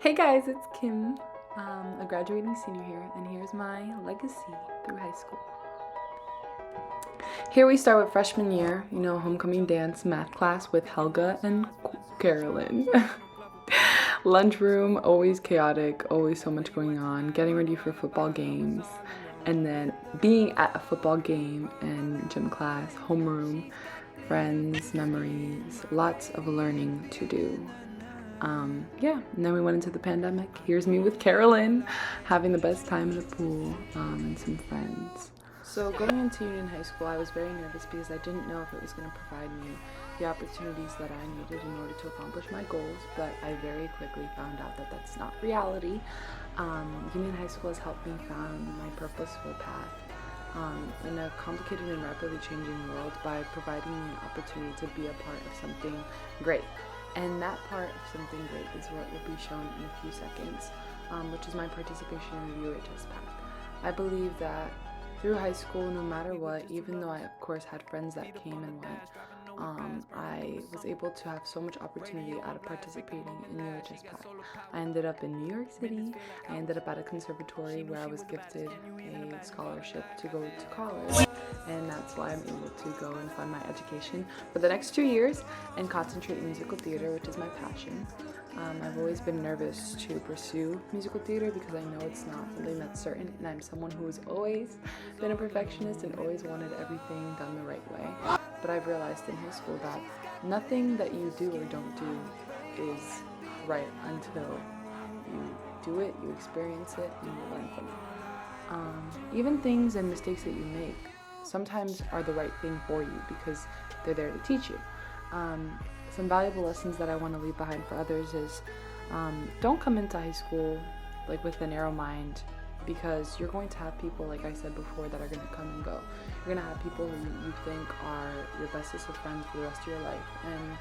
Hey guys, it's Kim, a graduating senior here, and here's my legacy through high school. Here we start with freshman year, homecoming dance, math class with Helga and Carolyn. Lunchroom, always chaotic, always so much going on, getting ready for football games, and then being at a football game and gym class, homeroom, friends, memories, lots of learning to do. And then we went into the pandemic. Here's me with Carolyn, having the best time in the pool, and some friends. So going into Union High School, I was very nervous because I didn't know if it was going to provide me the opportunities that I needed in order to accomplish my goals, but I very quickly found out that that's not reality. Union High School has helped me find my purposeful path in a complicated and rapidly changing world by providing me an opportunity to be a part of something great. And that part of something great is what will be shown in a few seconds, which is my participation in the UHS path. I believe that through high school, no matter what, even though I of course had friends that came and went, I was able to have so much opportunity out of participating in UHS path. I ended up in New York City. I ended up at a conservatory where I was gifted a scholarship to go to college. And that's why I'm able to go and fund my education for the next 2 years and concentrate in musical theater, which is my passion. I've always been nervous to pursue musical theater because I know it's not something that's certain, and I'm someone who's always been a perfectionist and always wanted everything done the right way. But I've realized in high school that nothing that you do or don't do is right until you do it, you experience it, and you learn from it. Even things and mistakes that you make sometimes are the right thing for you because they're there to teach you. Some valuable lessons that I want to leave behind for others is don't come into high school with a narrow mind, because you're going to have people, like I said before, that are going to come and go. You're going to have people who you think are your bestest of friends for the rest of your life, and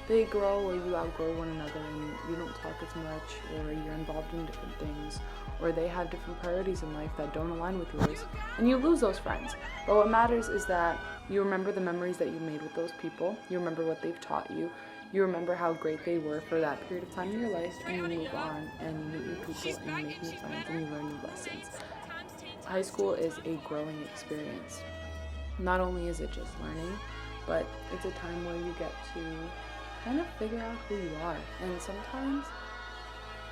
they grow or you outgrow one another and you don't talk as much, or you're involved in different things, or they have different priorities in life that don't align with yours, and you lose those friends. But what matters is that you remember the memories that you made with those people, you remember what they've taught you, you remember how great they were for that period of time in your life, and you move on and you meet new people and you make new friends and you learn new lessons. High school is a growing experience. Not only is it just learning, but it's a time where you get to kind of figure out who you are. And sometimes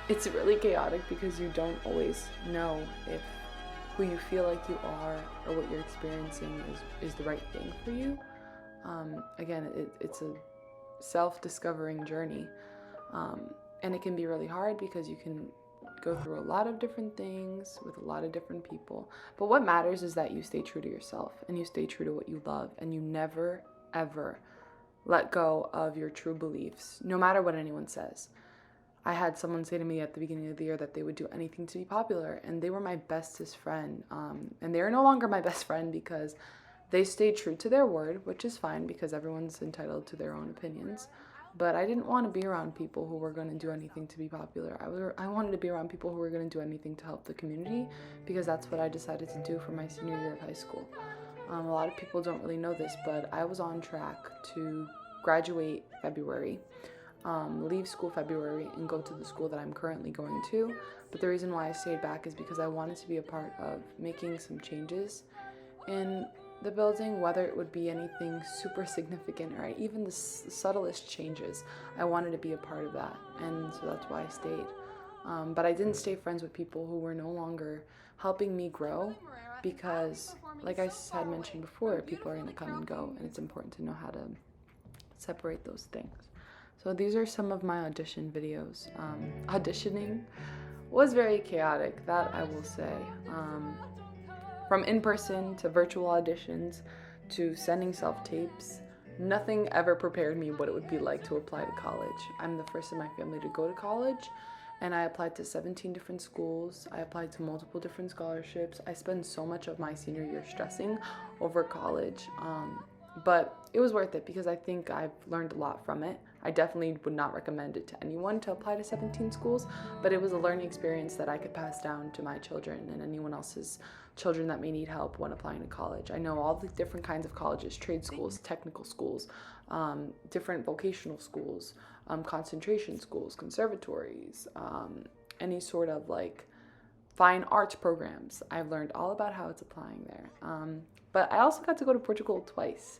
it's really chaotic because you don't always know if who you feel like you are or what you're experiencing is the right thing for you. Again, it's a self-discovering journey, and it can be really hard because you can go through a lot of different things with a lot of different people. But what matters is that you stay true to yourself and you stay true to what you love, and you never ever let go of your true beliefs, no matter what anyone says. I had someone say to me at the beginning of the year that they would do anything to be popular, and they were my bestest friend. And they are no longer my best friend because they stayed true to their word, which is fine because everyone's entitled to their own opinions. But I didn't want to be around people who were going to do anything to be popular. I wanted to be around people who were going to do anything to help the community, because that's what I decided to do for my senior year of high school. A lot of people don't really know this, but I was on track to graduate February, leave school February, and go to the school that I'm currently going to. But the reason why I stayed back is because I wanted to be a part of making some changes in the building, whether it would be anything super significant or even the subtlest changes. I wanted to be a part of that, and so that's why I stayed. But I didn't stay friends with people who were no longer helping me grow, because like I had mentioned before, people are going to come and go, and it's important to know how to separate those things. So these are some of my audition videos. Auditioning was very chaotic, that I will say. From in-person to virtual auditions to sending self-tapes, nothing ever prepared me what it would be like to apply to college. I'm the first in my family to go to college, and I applied to 17 different schools. I applied to multiple different scholarships. I spent so much of my senior year stressing over college, but it was worth it because I think I've learned a lot from it. I definitely would not recommend it to anyone to apply to 17 schools, but it was a learning experience that I could pass down to my children and anyone else's children that may need help when applying to college. I know all the different kinds of colleges: trade schools, technical schools, different vocational schools, concentration schools, conservatories, any sort of like fine arts programs. I've learned all about how it's applying there. But I also got to go to Portugal twice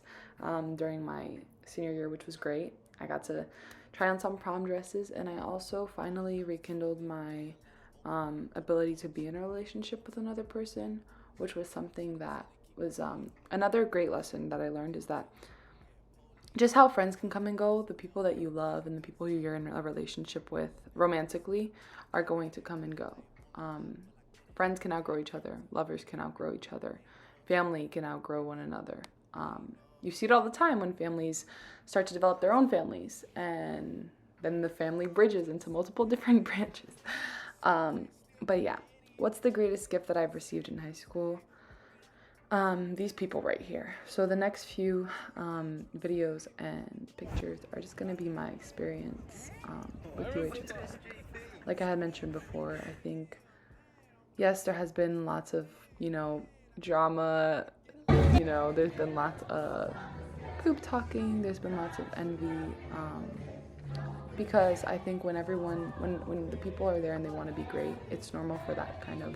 during my senior year, which was great. I got to try on some prom dresses, and I also finally rekindled my ability to be in a relationship with another person, which was something that was another great lesson that I learned, is that just how friends can come and go. The people that you love and the people you're in a relationship with romantically are going to come and go. Friends can outgrow each other. Lovers can outgrow each other. Family can outgrow one another. You see it all the time when families start to develop their own families, and then the family bridges into multiple different branches. But yeah, what's the greatest gift that I've received in high school? These people right here. So the next few videos and pictures are just going to be my experience with UHS Park. Like I had mentioned before, I think, yes, there has been lots of, drama, there's been lots of poop talking, there's been lots of envy, because I think when the people are there and they want to be great, it's normal for that kind of,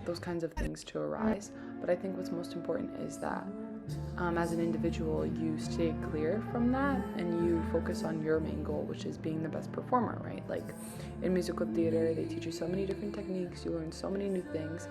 those kinds of things to arise. But I think what's most important is that as an individual, you stay clear from that and you focus on your main goal, which is being the best performer, right? Like in musical theater, they teach you so many different techniques, you learn so many new things.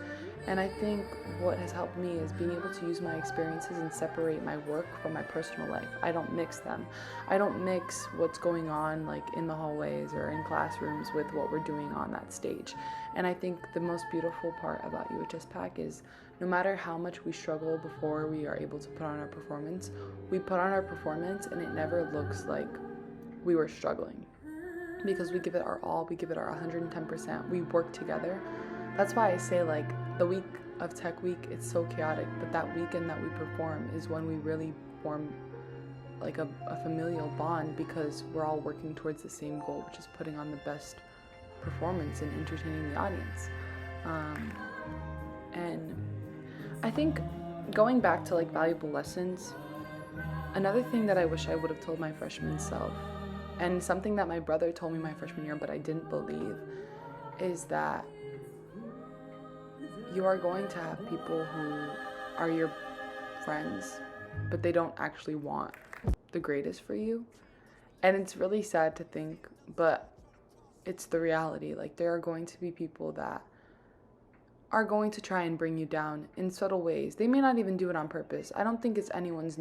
And I think what has helped me is being able to use my experiences and separate my work from my personal life. I don't mix them. I don't mix what's going on like in the hallways or in classrooms with what we're doing on that stage. And I think the most beautiful part about UHS PAC is no matter how much we struggle before we are able to put on our performance, we put on our performance and it never looks like we were struggling, because we give it our all, we give it our 110%, we work together. That's why I say like the week of Tech Week, it's so chaotic, but that weekend that we perform is when we really form like a familial bond, because we're all working towards the same goal, which is putting on the best performance and entertaining the audience. And I think going back to like valuable lessons, another thing that I wish I would have told my freshman self, and something that my brother told me my freshman year but I didn't believe, is that you are going to have people who are your friends, but they don't actually want the greatest for you. And it's really sad to think, but it's the reality. Like there are going to be people that are going to try and bring you down in subtle ways. They may not even do it on purpose. I don't think it's anyone's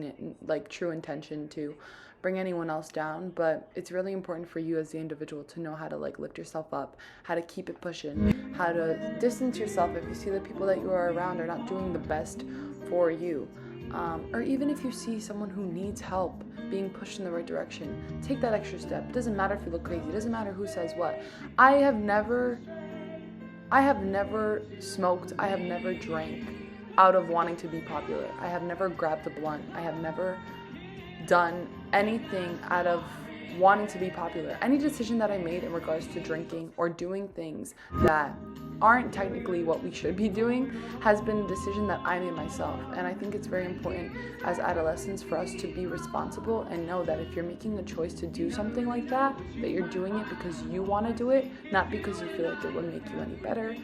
like true intention to bring anyone else down, but it's really important for you as the individual to know how to like lift yourself up, how to keep it pushing, how to distance yourself if you see the people that you are around are not doing the best for you. Or even if you see someone who needs help being pushed in the right direction, take that extra step. It doesn't matter if you look crazy. It doesn't matter who says what. I have never smoked, I have never drank out of wanting to be popular. I have never grabbed a blunt. I have never done anything out of wanting to be popular. Any decision that I made in regards to drinking or doing things that aren't technically what we should be doing has been a decision that I made myself. And I think it's very important as adolescents for us to be responsible and know that if you're making the choice to do something like that you're doing it because you want to do it, not because you feel like it would make you any better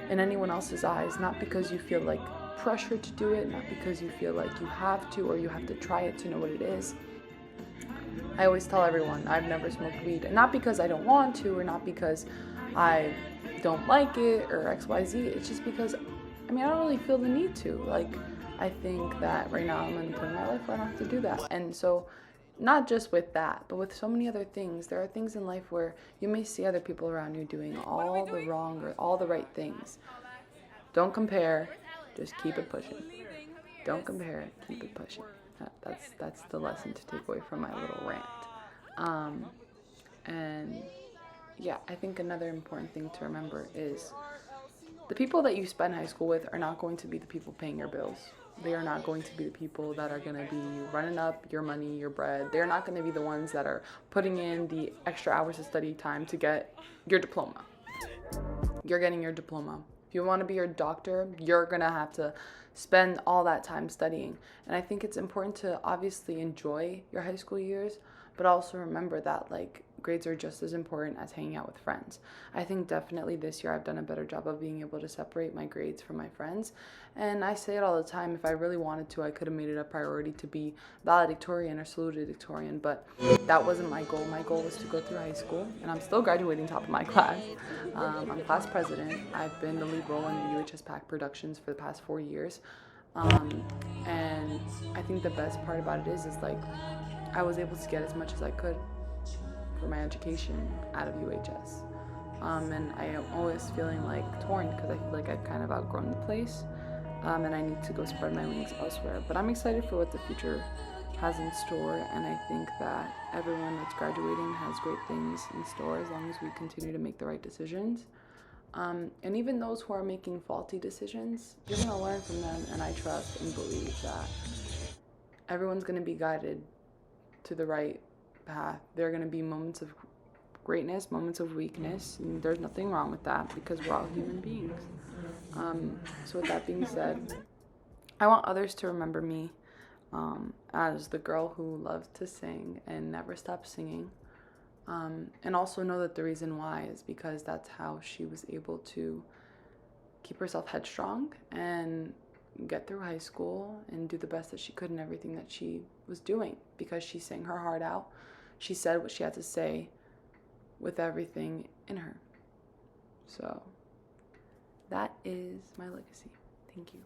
in anyone else's eyes, not because you feel like pressure to do it, not because you feel like you have to or you have to try it to know what it is. I always tell everyone I've never smoked weed, and not because I don't want to or not because I don't like it or XYZ. It's just because I don't really feel the need to. Like, I think that right now I'm in the point in my life where I don't have to do that. And so not just with that, but with so many other things, there are things in life where you may see other people around you doing all the wrong or all the right things. Don't compare, just keep it pushing. Don't compare, keep it pushing. That's the lesson to take away from my little rant. And yeah, I think another important thing to remember is the people that you spend high school with are not going to be the people paying your bills. They are not going to be the people that are going to be running up your money, your bread. They're not going to be the ones that are putting in the extra hours of study time to get your diploma. You're getting your diploma. If you want to be your doctor, you're going to have to spend all that time studying. And I think it's important to obviously enjoy your high school years, but also remember that like grades are just as important as hanging out with friends. I think definitely this year I've done a better job of being able to separate my grades from my friends. And I say it all the time, if I really wanted to, I could have made it a priority to be valedictorian or salutatorian, but that wasn't my goal. My goal was to go through high school, and I'm still graduating top of my class. I'm class president. I've been the lead role in the UHS PAC productions for the past 4 years. And I think the best part about it is like I was able to get as much as I could for my education out of UHS. And I am always feeling like torn because I feel like I've kind of outgrown the place, and I need to go spread my wings elsewhere. But I'm excited for what the future has in store, and I think that everyone that's graduating has great things in store as long as we continue to make the right decisions. And even those who are making faulty decisions, you're going to learn from them, and I trust and believe that everyone's going to be guided to the right path. There are going to be moments of greatness, moments of weakness, and there's nothing wrong with that because we're all human beings. So with that being said, I want others to remember me as the girl who loved to sing and never stopped singing. And also know that the reason why is because that's how she was able to keep herself headstrong and get through high school and do the best that she could in everything that she was doing, because she sang her heart out. She said what she had to say with everything in her. So that is my legacy. Thank you.